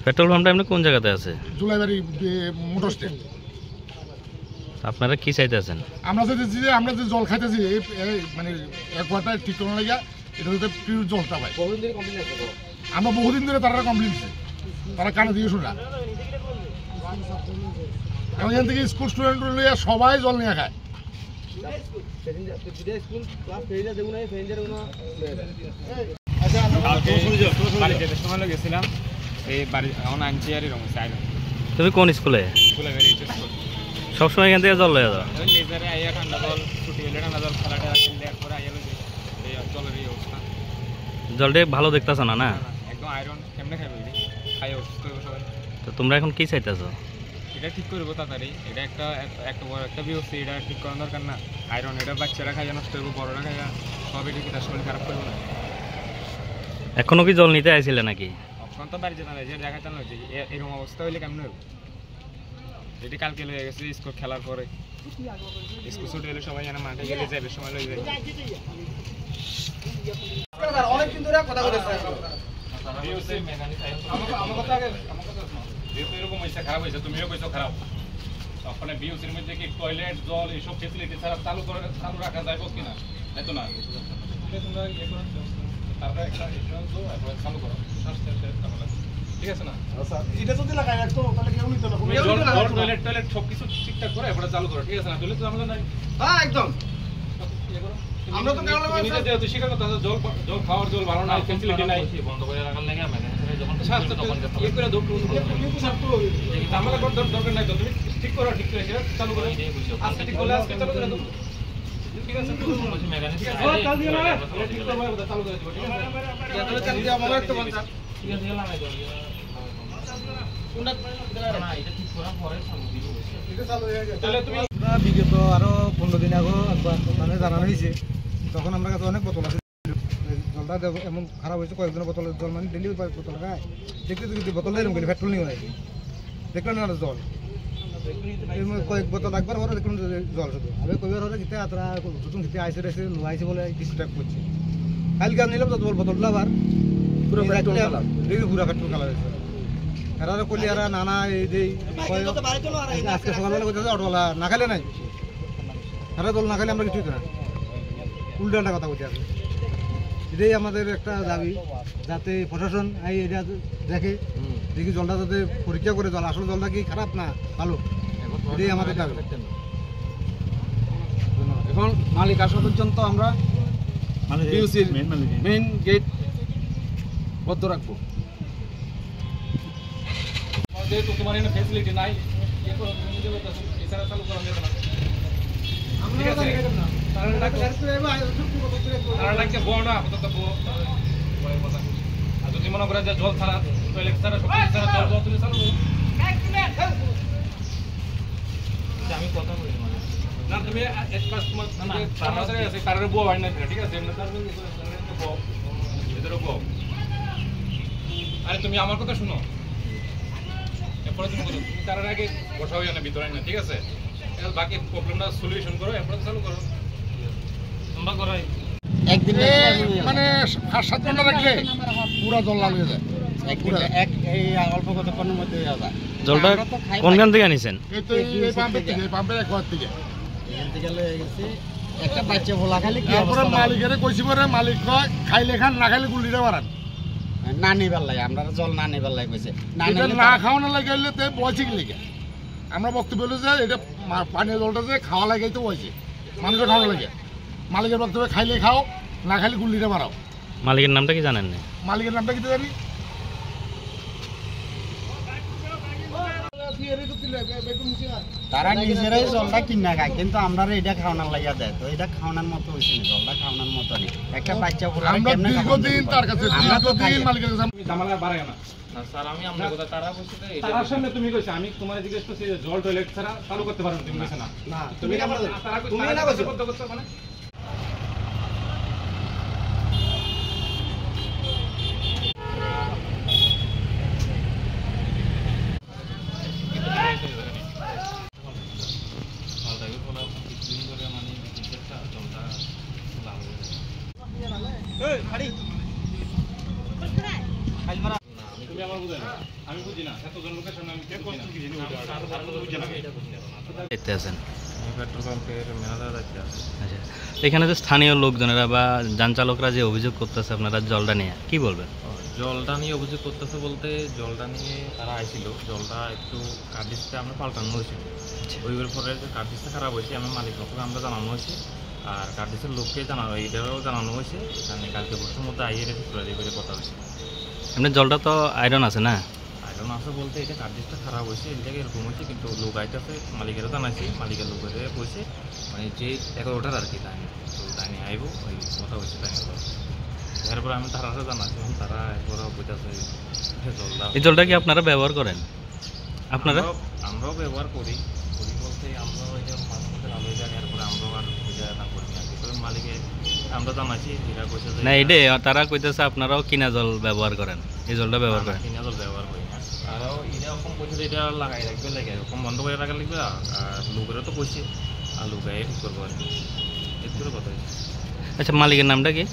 Petrol পাম্পটা এমনি কোন জায়গাতে আছে? Julaibari motor stand. আপনারা কি চাইতেছেন? আমরা চাইতেছি যে আমরা যে জল খাইতেছি মানে এক ওয়াটার ঠিক করার লাগে এটা যাতে পিওর জলটা পাই। আমরা বহুদিন ধরে তারা কমপ্লেন দিচ্ছি, তারা কানে দিয়ে শুনলা। এখান থেকে স্কুল স্টুডেন্ট লইয়া সবাই জল নিয়ে খায়। তুমি কোন স্কুলে? সবসময় এখান থেকে জল লয়ে যাও? জলটা ভালো দেখতেছ না? না তো তোমরা এখন কি চাইতেছো? এটা ঠিক করবো তাড়াতাড়ি। এটা একটা বড় একটা বিপদ, এটা ঠিক করার দরকার না। আয়রন এটা বাচ্চারা খাইয়া নষ্ট করবো, বড়রা খাইয়া সব এটা কি তার শরীর খারাপ করবো না। এখনো কি জল নিতে আইছিলে নাকি? এখন তো বাড়িতে না, যে জায়গায় চালানো হয়েছে এরকম অবস্থা হইলে কেমন হবে? যেটি কালকে লয়ে গেছে স্কুল খেলার পরে, স্কুল ছুটি হলে সবাই জানা মাঠে গেলে যাবে, সময় লয়ে যাবে। অনেকদিন ধরে কথা বলেছে এরকম হয়েছে, খারাপ হয়েছে, তুমিও কইছো খারাপ। ওখানে বিউসির মধ্যে কি টয়লেট জল এইসব ফেসিলিটি ছাড়া চালু রাখা যাইব কিনা? তাই তো না, তারপরে একটা চালু করো, ঠিক আছে না? এটা যদি লাগাই রাখতো তাহলে কেউ নিত না। টয়লেট সবকিছু ঠিকঠাক করে এরপরে চালু করো, ঠিক আছে না? টয়লেট তো আমরা নাই। হ্যাঁ একদম। আমরা তো নিজে যেহেতু স্বীকার করতে হবে, জল খাওয়ার জল ভালো নাই, ফেসিলিটি নাই, বন্ধ করে রাখার লাগে আমরা ইয়ে করে ঝামেলা করার দরকার নাই। তো তুমি ঠিক করো, ঠিক করে সেটা চালু করো। আজকে ঠিক করলে আজকে চালু করে দেবো, ঠিক আছে? চালু করে দেবো, ঠিক আছে? বিগত আরো 15 দিন আগে মানে জানানো হয়েছে, তখন আমরা কাছে অনেক বোতল আছে। জলটা এমন খারাপ হয়েছে, কয়েকজনের বোতলের জল মানে ডেলি বোতল খায়। দেখতে দেখতে বোতল এরকম করে পেট্রোল নিয়ে নাই, দেখলেন না জল কয়েক বোতল একবার পরে দেখলাম জল শুধু। আমি কইবার হলে গীতে আতরা নতুন গীতে আইসে রেসে নুয়াইছে বলে ডিস্টার্ব করছে। কালকে আমি নিলাম জল বোতলটা আবার পুরো পেট্রোল কালার, দেখি পুরো পেট্রোল কালার হয়েছে। এরা কলি আর নানা এই যে আজকে সকালবেলা করতেছে অটোওয়ালা না খাইলে নাই, এরা জল না খাইলে আমরা কিছুই না, উল্টাটা কথা বলতে আছে। এটাই আমাদের একটা দাবি, যাতে প্রশাসন এই এটা দেখে, দেখি জলটা যাতে পরীক্ষা করে জল আসলে জলটা কি খারাপ না ভালো, এটাই আমাদের দাবি। এখন মালিক আসা পর্যন্ত আমরা বিউসির মেইন গেট বন্ধ রাখবো। যেহেতু তোমার এখানে ফেসিলিটি নাই, এছাড়া চালু করা যাবে না, ঠিক আছে? যদি মনে করে যে জল ছাড়া, টয়লেট ছাড়া, সব কিছু ছাড়া জল তুমি চালু করো। আমি কথা বলি না, তুমি তোমার আছে কারের বউ হয় না, ঠিক আছে? আরে তুমি আমার কথা শুনো, এরপরে তুমি তার আগে বসা হয়ে না ভিতরে না, ঠিক আছে? বাকি প্রবলেমটা সলিউশন করো, এরপরে চালু করো। তোমরা করাই একদিন মানে 5-7 ঘন্টা রাখলে পুরো জল লাল হয়ে যায়। অল্প কতক্ষণের মধ্যে জলটা কোনখান থেকে আনিছেন? এই তো এই পাম্পের থেকে, পাম্পের এক ঘর থেকে। এখান থেকে গেছে একটা বাচ্চা ভোলা খালি কি তারপরে মালিকের কইছি পরে মালিক কয় খাইলে খান, না খাইলে গুলিটা মারান। না নিবার লাগে, আমরা জল না নিবার লাগে কইছে। না খাওয়ানো লাগে হইলে তো বয়সে কি লেগে আমরা বক্তব্য বলে যে এটা পানীয় জলটা যে খাওয়া লাগে তো বয়সে মানুষের খাওয়ানো লাগে। মালিকের বক্তব্য খাইলে খাও, না খাইলে গুলিটা মারাও। মালিকের নামটা কি জানেন না? মালিকের নামটা কি জানি? তারা নিজেরাই জলটা কিনা খায়, কিন্তু আমরা এটা খাওয়ানোর লাগিয়া দেয়। তো এটা খাওয়ানোর মতো হয়েছে না, জলটা খাওয়ানোর মতো নেই। একটা বাচ্চা পুরো আমরা দীর্ঘদিন তার কাছে, দীর্ঘদিন মালিকের কাছে ঝামেলা বাড়ায় না। স্যার আমি আপনার কথা তারা বলছি তো, তার সামনে তুমি কইছো, আমি তোমার জিজ্ঞেস করছি যে জল টয়লেট ছাড়া চালু করতে পারো, তুমি কইছো না? না তুমি না কইছো মানে এই তুমি আমার বুঝে না, আমি বুঝি না, এতজন লোকের সামনে আমি বুঝি না। আরো ভালো করে বুঝে না। দেখতে আছেন? পেট্রোল পাম্পের ম্যানেজার যাচ্ছে। আচ্ছা, এখানে যে স্থানীয় লোকজনেরা বা যান চালকরা যে অভিযোগ করতেছে আপনারা জলটা নিয়ে, কি বলবেন? জলটা নিয়ে অভিযোগ করতেছে বলতে, জলটা নিয়ে তারা আইছিল, জলটা একটু কার্ডিসটা আমরা পাল্টানো হয়েছিল। ওইগুলোর পরে যে কার্ডিসটা খারাপ হয়েছে আমার মালিক লোককে আমরা জানানো হয়েছে, আর কার্ডিসের লোককে জানানো, এইটাও জানানো হয়েছে। এখানে কালকে বছর মধ্যে আইয়ে রেখে চলে করে কথা হয়েছে। এমনি জলটা তো আয়রন আছে না? আয়রন আছে বলতে এটা কার্ডিসটা খারাপ হয়েছে, এই জায়গায় এরকম হয়েছে, কিন্তু লোক আইতেছে, মালিকেরও জানাইছি, মালিকের লোকের কইছে মানে যে 11টার আর কি টাইম, তো তাই নিয়ে আইব, ওই কথা হয়েছে তাই নিয়ে। এরপরে আমি তারা জানাচ্ছি, তারা একবার বইতেছে জলটা। এই জলটা কি আপনারা ব্যবহার করেন? আপনারা? আমরাও ব্যবহার করি বলতে আমরাও ওই যে মাঝে মধ্যে আলো যাই, এরপরে আমরাও আর ওই জায়গা না করি আর কি। তবে মালিকে আমরা জানাচ্ছি, এরা কইছে যে না, এটাই তারা কইতেছে আপনারাও কিনা জল ব্যবহার করেন, এই জলটা ব্যবহার করেন। কিনা জল ব্যবহার করি না, আরও এরকম কইছে যে এটা লাগাই রাখবে, লাগে এরকম বন্ধ করে রাখা লাগবে। আর লোকেরও তো কইছে, আর লোকাই ঠিক করবো আর কি, এর কথা হয়েছে। আচ্ছা, মালিকের নামটা কি?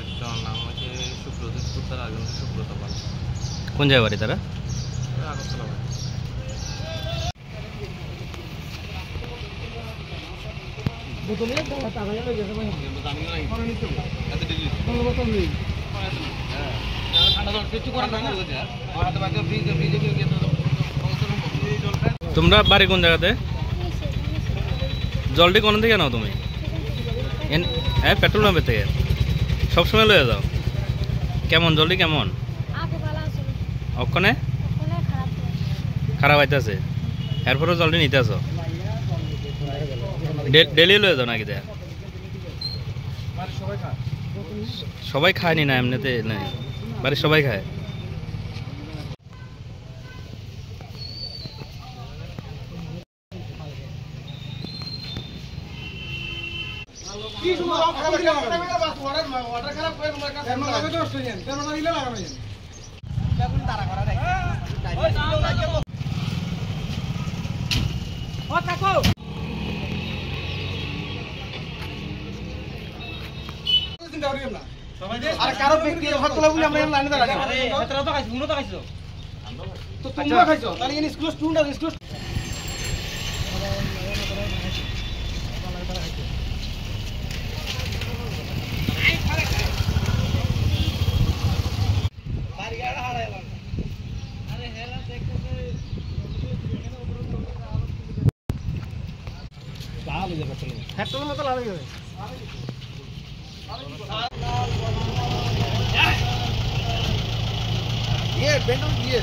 একজন নাম হচ্ছে সুব্রজিৎ পুত্র, আর একজন সুব্রত পাল। কোন জায়গায় বাড়ি তারা? আগরতলা বাড়ি। তোমরা বাড়ি কোন জায়গাতে? জলটি কোন থেকে নাও তুমি? হ্যাঁ, পেট্রোল পাম্পের থেকে সবসময় লয়ে যাও? কেমন জলটি কেমন? অক্ষণে খারাপ আইতেছে, এরপরেও জলটি নিতে আসো? ডেলি লয়ে যাও নাকি? দেখ, সবাই খায়নি না এমনিতে? না, বাড়ির সবাই খায়? কারো ব্যক্তি হাত তোলা বলে আমরা লাইনে দাঁড়াই। তো তোমরা খাইছো তাহলে স্কুল স্টুডেন্ট স্কুল পেট্রোলের মতো লাগে যাবে। ये पेट्रोल ये